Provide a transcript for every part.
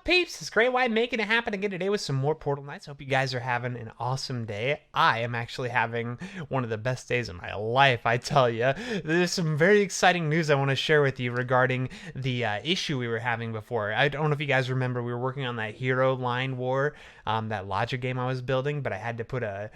up, peeps? It's Great White making it happen again today with some more Portal Knights. Hope you guys are having an awesome day. I am actually having one of the best days of my life, I tell you. There's some very exciting news I want to share with you regarding the issue we were having before. I don't know if you guys remember, we were working on that Hero Line War, that logic game I was building, but I had to put a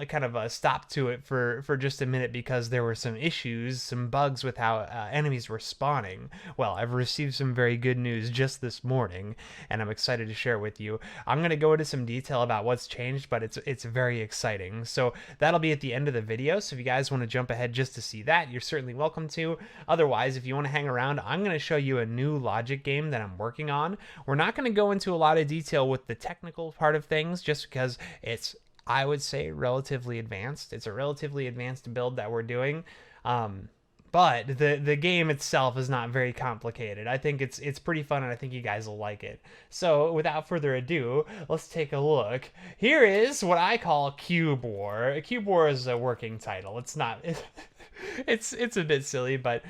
kind of a stop to it for just a minute because there were some issues, some bugs with how enemies were spawning. Well, I've received some very good news just this morning, and I'm excited to share with you. I'm going to go into some detail about what's changed, but it's very exciting. So that'll be at the end of the video, so if you guys want to jump ahead just to see that, you're certainly welcome to. Otherwise, if you want to hang around, I'm going to show you a new logic game that I'm working on. We're not going to go into a lot of detail with the technical part of things just because it's, I would say, relatively advanced. It's a relatively advanced build that we're doing. But the game itself is not very complicated. I think it's pretty fun, and I think you guys will like it. So without further ado, let's take a look. Here is what I call Cube War. Cube War is a working title. It's not. It's a bit silly, but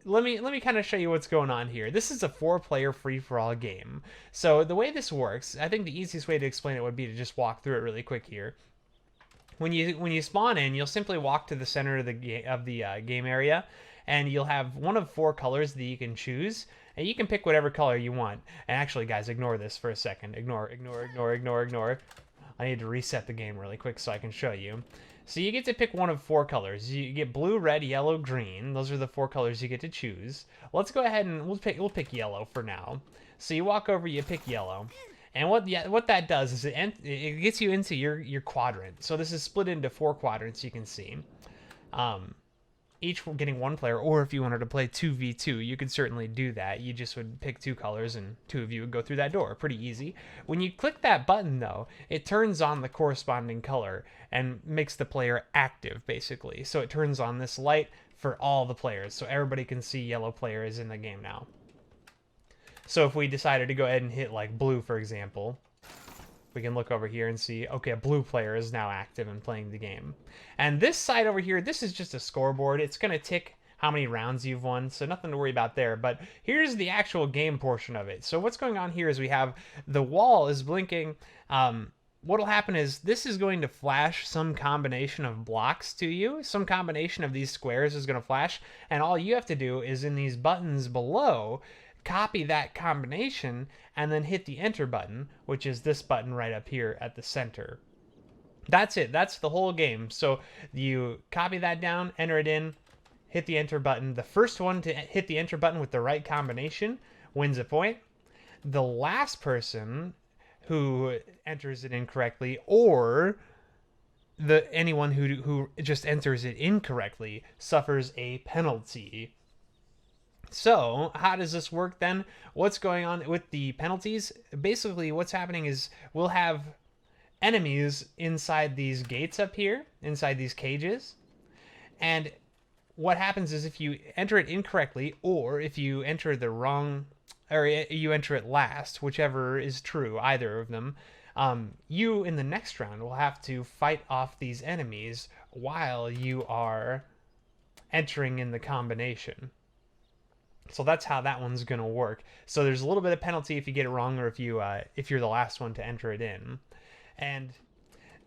let me kind of show you what's going on here. This is a 4-player free-for-all game. So the way this works, I think the easiest way to explain it would be to just walk through it really quick here. When you spawn in, you'll simply walk to the center of the game area, and you'll have one of 4 colors that you can choose, and you can pick whatever color you want. And actually, guys, ignore this for a second. Ignore. I need to reset the game really quick so I can show you. So you get to pick one of 4 colors. You get blue, red, yellow, green. Those are the 4 colors you get to choose. Let's go ahead and we'll pick yellow for now. So you walk over, you pick yellow. And what that does is it gets you into your quadrant. So this is split into 4 quadrants, you can see. Each getting 1 player, or if you wanted to play 2v2, you could certainly do that. You just would pick 2 colors and 2 of you would go through that door. Pretty easy. When you click that button, though, it turns on the corresponding color and makes the player active, basically. So it turns on this light for all the players, so everybody can see yellow player is in the game now. So if we decided to go ahead and hit like blue, for example, we can look over here and see, okay, a blue player is now active and playing the game. And this side over here, this is just a scoreboard. It's going to tick how many rounds you've won, so nothing to worry about there. But here's the actual game portion of it. So what's going on here is we have the wall is blinking. What'll happen is this is going to flash some combination of blocks to you. Some combination of these squares is going to flash, and all you have to do is in these buttons below, copy that combination and then hit the enter button, which is this button right up here at the center. That's it. That's the whole game. So you copy that down, enter it in, hit the enter button. The first one to hit the enter button with the right combination wins a point. The last person who enters it incorrectly, or anyone who just enters it incorrectly, suffers a penalty. So how does this work then? What's going on with the penalties? Basically, what's happening is we'll have enemies inside these gates up here, inside these cages. And what happens is if you enter it incorrectly, or if you enter the wrong, or you enter it last, whichever is true, either of them, you in the next round will have to fight off these enemies while you are entering in the combination. So that's how that one's going to work. So there's a little bit of penalty if you get it wrong, or if you're the last one to enter it in. And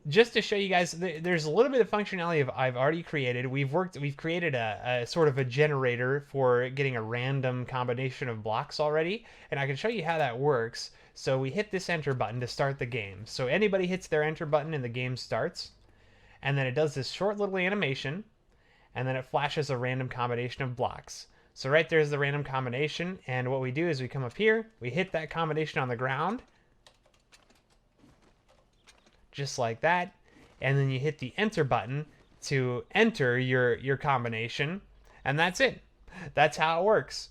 just to show you guys, there's a little bit of functionality I've already created. We've created a sort of a generator for getting a random combination of blocks already, and I can show you how that works. So we hit this enter button to start the game. So anybody hits their enter button and the game starts, and then it does this short little animation, and then it flashes a random combination of blocks. So right there's the random combination, and what we do is we come up here, we hit that combination on the ground, just like that, and then you hit the enter button to enter your combination, and that's it. That's how it works.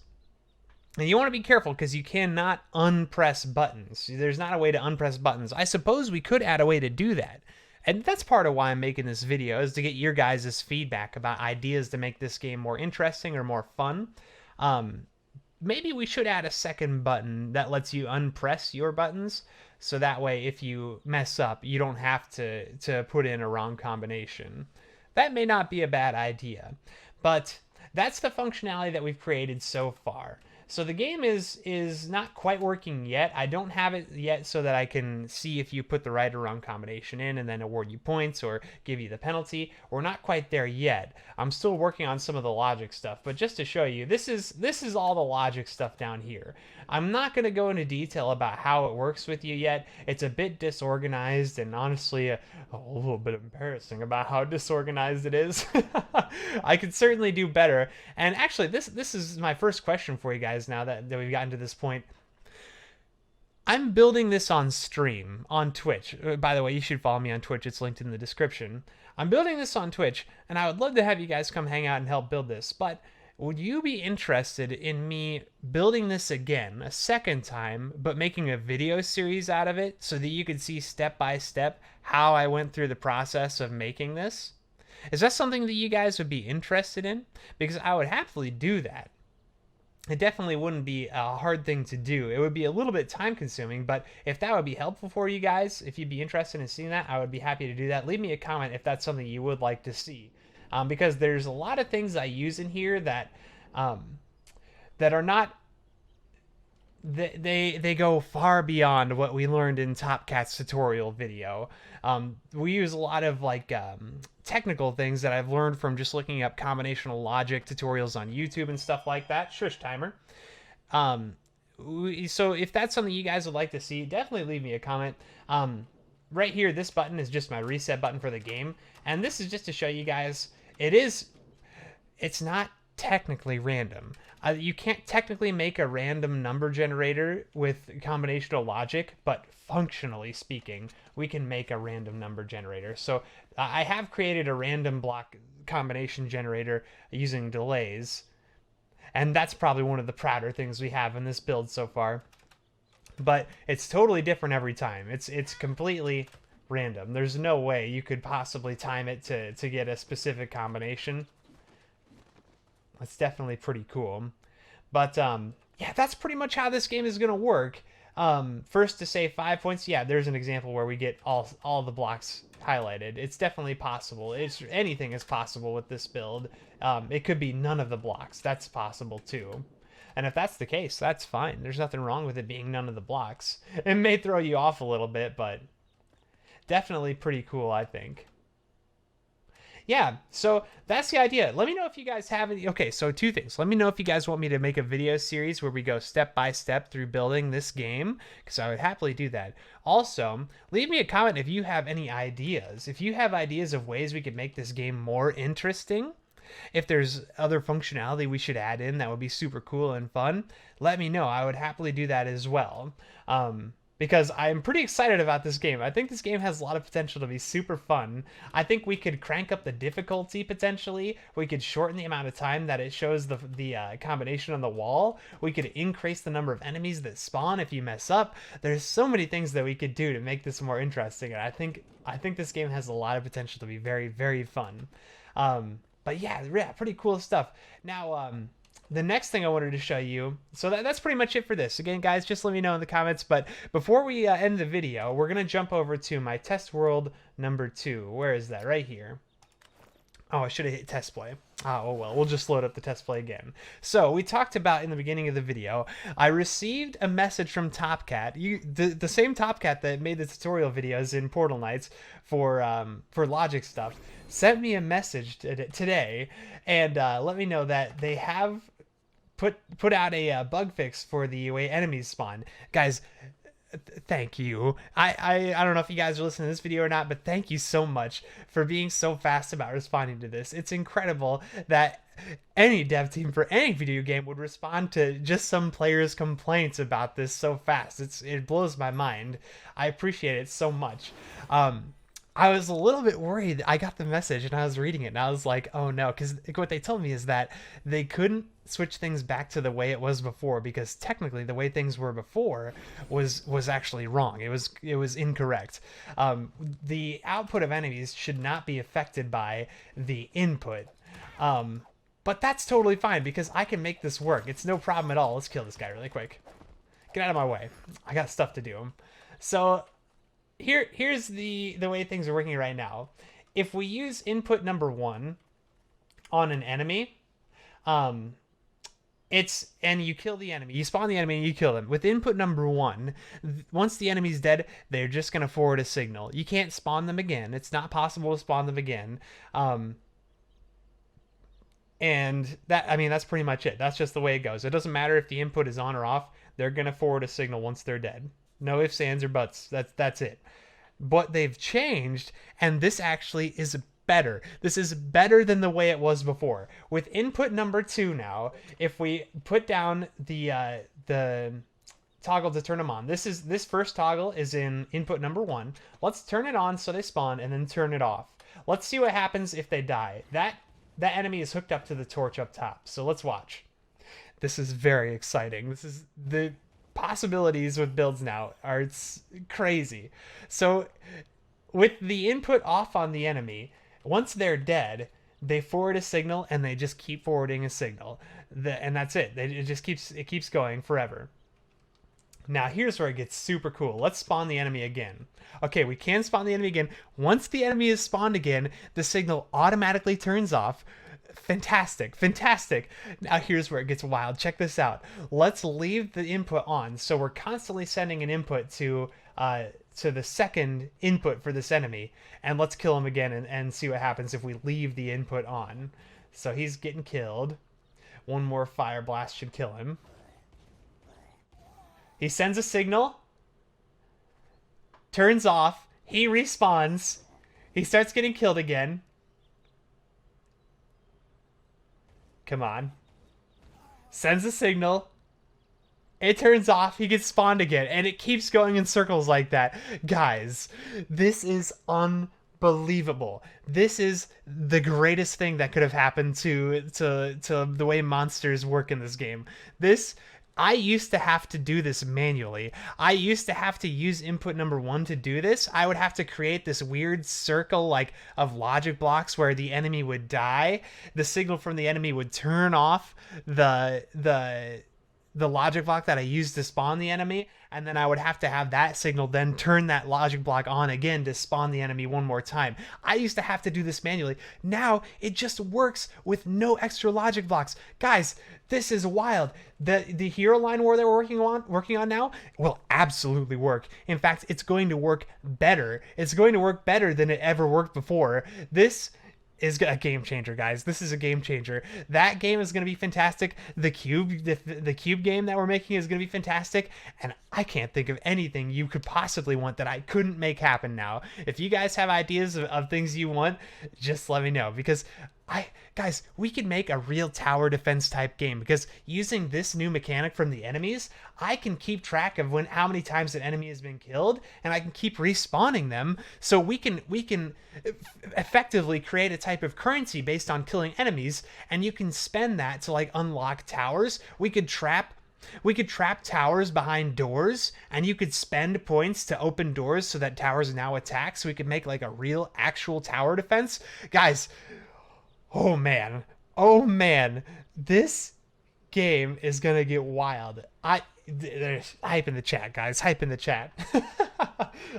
And you want to be careful because you cannot unpress buttons. There's not a way to unpress buttons. I suppose we could add a way to do that. And that's part of why I'm making this video, is to get your guys' feedback about ideas to make this game more interesting or more fun. Maybe we should add a second button that lets you unpress your buttons, so that way if you mess up, you don't have to put in a wrong combination. That may not be a bad idea, but that's the functionality that we've created so far. So the game is not quite working yet. I don't have it yet so that I can see if you put the right or wrong combination in and then award you points or give you the penalty. We're not quite there yet. I'm still working on some of the logic stuff, but just to show you, this is all the logic stuff down here. I'm not going to go into detail about how it works with you yet. It's a bit disorganized and honestly a little bit embarrassing about how disorganized it is. I could certainly do better. And actually, this is my first question for you guys now that we've gotten to this point. I'm building this on stream, on Twitch. By the way, you should follow me on Twitch. It's linked in the description. I'm building this on Twitch, and I would love to have you guys come hang out and help build this. But would you be interested in me building this again, a second time, but making a video series out of it so that you could see step by step how I went through the process of making this? Is that something that you guys would be interested in? Because I would happily do that. It definitely wouldn't be a hard thing to do. It would be a little bit time consuming, but if that would be helpful for you guys, if you'd be interested in seeing that, I would be happy to do that. Leave me a comment if that's something you would like to see. Because there's a lot of things I use in here that that are not, they go far beyond what we learned in Top Cat's tutorial video. We use a lot of like technical things that I've learned from just looking up combinational logic tutorials on YouTube and stuff like that. Shush timer. So if that's something you guys would like to see, definitely leave me a comment. Right here, this button is just my reset button for the game, and this is just to show you guys it's not technically random. You can't technically make a random number generator with combinational logic, but functionally speaking, we can make a random number generator. So I have created a random block combination generator using delays, and that's probably one of the prouder things we have in this build so far. But it's totally different every time. It's completely random. There's no way you could possibly time it to get a specific combination. That's definitely pretty cool. But yeah, that's pretty much how this game is going to work. First, to say 5 points, yeah, there's an example where we get all the blocks highlighted. It's definitely possible. Anything is possible with this build. It could be none of the blocks. That's possible too. And if that's the case, that's fine. There's nothing wrong with it being none of the blocks. It may throw you off a little bit, but definitely pretty cool, I think. Yeah, so that's the idea. Let me know if you guys have any. Okay, so two things. Let me know if you guys want me to make a video series where we go step by step through building this game, because I would happily do that. Also, leave me a comment if you have any ideas. If you have ideas of ways we could make this game more interesting, if there's other functionality we should add in that would be super cool and fun, let me know. I would happily do that as well. Because I'm pretty excited about this game. I think this game has a lot of potential to be super fun. I think we could crank up the difficulty potentially. We could shorten the amount of time that it shows the combination on the wall. We could increase the number of enemies that spawn if you mess up. There's so many things that we could do to make this more interesting, and I think this game has a lot of potential to be very, very fun. But yeah, pretty cool stuff. Now, the next thing I wanted to show you, so that's pretty much it for this. Again, guys, just let me know in the comments. But before we end the video, we're going to jump over to my test world number 2. Where is that? Right here. Oh, I should have hit test play. Oh, well, we'll just load up the test play again. So we talked about in the beginning of the video, I received a message from Top Cat, the same Top Cat that made the tutorial videos in Portal Knights for logic stuff, sent me a message today and let me know that they have put out a bug fix for the way enemies spawn. Guys, thank you. I don't know if you guys are listening to this video or not, but thank you so much for being so fast about responding to this. It's incredible that any dev team for any video game would respond to just some players' complaints about this so fast. It blows my mind. I appreciate it so much. I was a little bit worried. I got the message and I was reading it and I was like, oh no, because what they told me is that they couldn't switch things back to the way it was before, because technically the way things were before was actually wrong. It was incorrect. The output of enemies should not be affected by the input. But that's totally fine because I can make this work. It's no problem at all. Let's kill this guy really quick. Get out of my way. I got stuff to do. So here's the way things are working right now. If we use input number 1 on an enemy, And you kill the enemy. You spawn the enemy and you kill them. With input number 1, once the enemy's dead, they're just going to forward a signal. You can't spawn them again. It's not possible to spawn them again. And that, I mean, that's pretty much it. That's just the way it goes. It doesn't matter if the input is on or off. They're going to forward a signal once they're dead. No ifs, ands, or buts. That's it. But they've changed, and this actually is better. This is better than the way it was before. With input number 2 now, if we put down the toggle to turn them on. This first toggle is in input number 1. Let's turn it on so they spawn and then turn it off. Let's see what happens if they die. That enemy is hooked up to the torch up top. So let's watch. This is very exciting. This is the possibilities with builds now are it's crazy. So with the input off on the enemy, once they're dead, they forward a signal and they just keep forwarding a signal. And that's it. It keeps going forever. Now here's where it gets super cool. Let's spawn the enemy again. Okay, we can spawn the enemy again. Once the enemy is spawned again, the signal automatically turns off. Fantastic, fantastic. Now here's where it gets wild. Check this out. Let's leave the input on. So we're constantly sending an input to the second input for this enemy. And let's kill him again and see what happens if we leave the input on. So he's getting killed. One more fire blast should kill him. He sends a signal, turns off, he respawns, he starts getting killed again. Come on. Sends a signal, it turns off, he gets spawned again, and it keeps going in circles like that. Guys, this is unbelievable. This is the greatest thing that could have happened to the way monsters work in this game. I used to have to do this manually. I used to have to use input number 1 to do this. I would have to create this weird circle of logic blocks where the enemy would die. The signal from the enemy would turn off the logic block that I used to spawn the enemy, and then I would have to have that signal then turn that logic block on again to spawn the enemy one more time. I used to have to do this manually. Now it just works with no extra logic blocks. Guys, this is wild. The hero line war that we're working on now will absolutely work. In fact, it's going to work better. It's going to work better than it ever worked before. This is a game changer, guys. This is a game changer. That game is going to be fantastic. The cube game that we're making is going to be fantastic, and I can't think of anything you could possibly want that I couldn't make happen now. If you guys have ideas of things you want, just let me know, because guys, we could make a real tower defense type game, because using this new mechanic from the enemies, I can keep track of how many times an enemy has been killed, and I can keep respawning them. So we can effectively create a type of currency based on killing enemies, and you can spend that to unlock towers. We could trap towers behind doors, and you could spend points to open doors so that towers now attack. So we could make a real actual tower defense. Guys, oh man, this game is gonna get wild. There's hype in the chat, guys. Hype in the chat.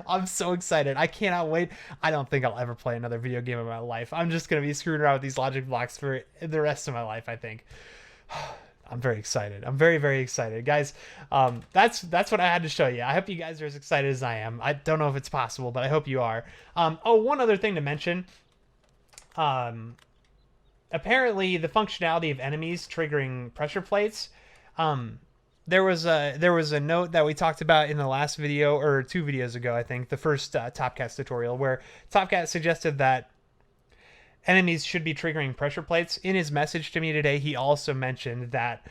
I'm so excited. I cannot wait. I don't think I'll ever play another video game in my life. I'm just gonna be screwing around with these logic blocks for the rest of my life, I think. I'm very excited. I'm very, very excited, guys. That's what I had to show you. I hope you guys are as excited as I am. I don't know if it's possible, but I hope you are. One other thing to mention. Apparently the functionality of enemies triggering pressure plates, there was a note that we talked about in the last video, or 2 videos ago, I think, the first Topcats tutorial, where Topcat suggested that enemies should be triggering pressure plates. In his message to me today, he also mentioned that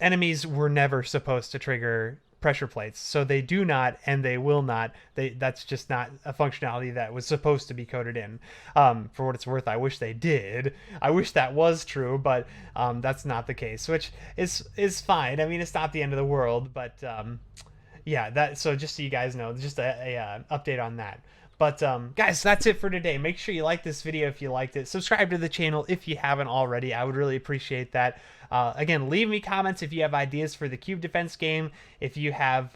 enemies were never supposed to trigger pressure plates, so they do not, and they will not. That's just not a functionality that was supposed to be coded in. For what it's worth, I wish they did. I wish that was true, but that's not the case, which is fine. I mean, it's not the end of the world, but yeah, so just so you guys know, just a update on that. But guys, that's it for today. Make sure you like this video if you liked it. Subscribe to the channel if you haven't already. I would really appreciate that. Again, leave me comments if you have ideas for the Cube Defense game. If you have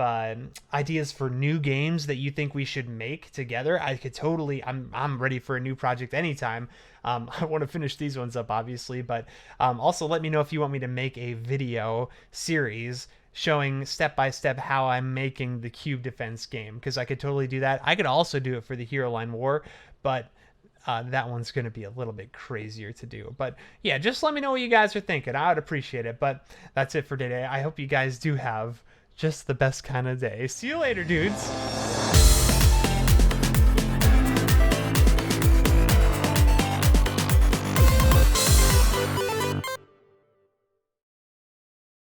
ideas for new games that you think we should make together, I could totally. I'm ready for a new project anytime. I want to finish these ones up, obviously, but also let me know if you want me to make a video series showing step by step how I'm making the Cube Defense game, because I could totally do that. I could also do it for the Hero Line War, but that one's going to be a little bit crazier to do. But yeah, just let me know what you guys are thinking. I would appreciate it. But that's it for today. I hope you guys do have just the best kind of day. See you later, dudes.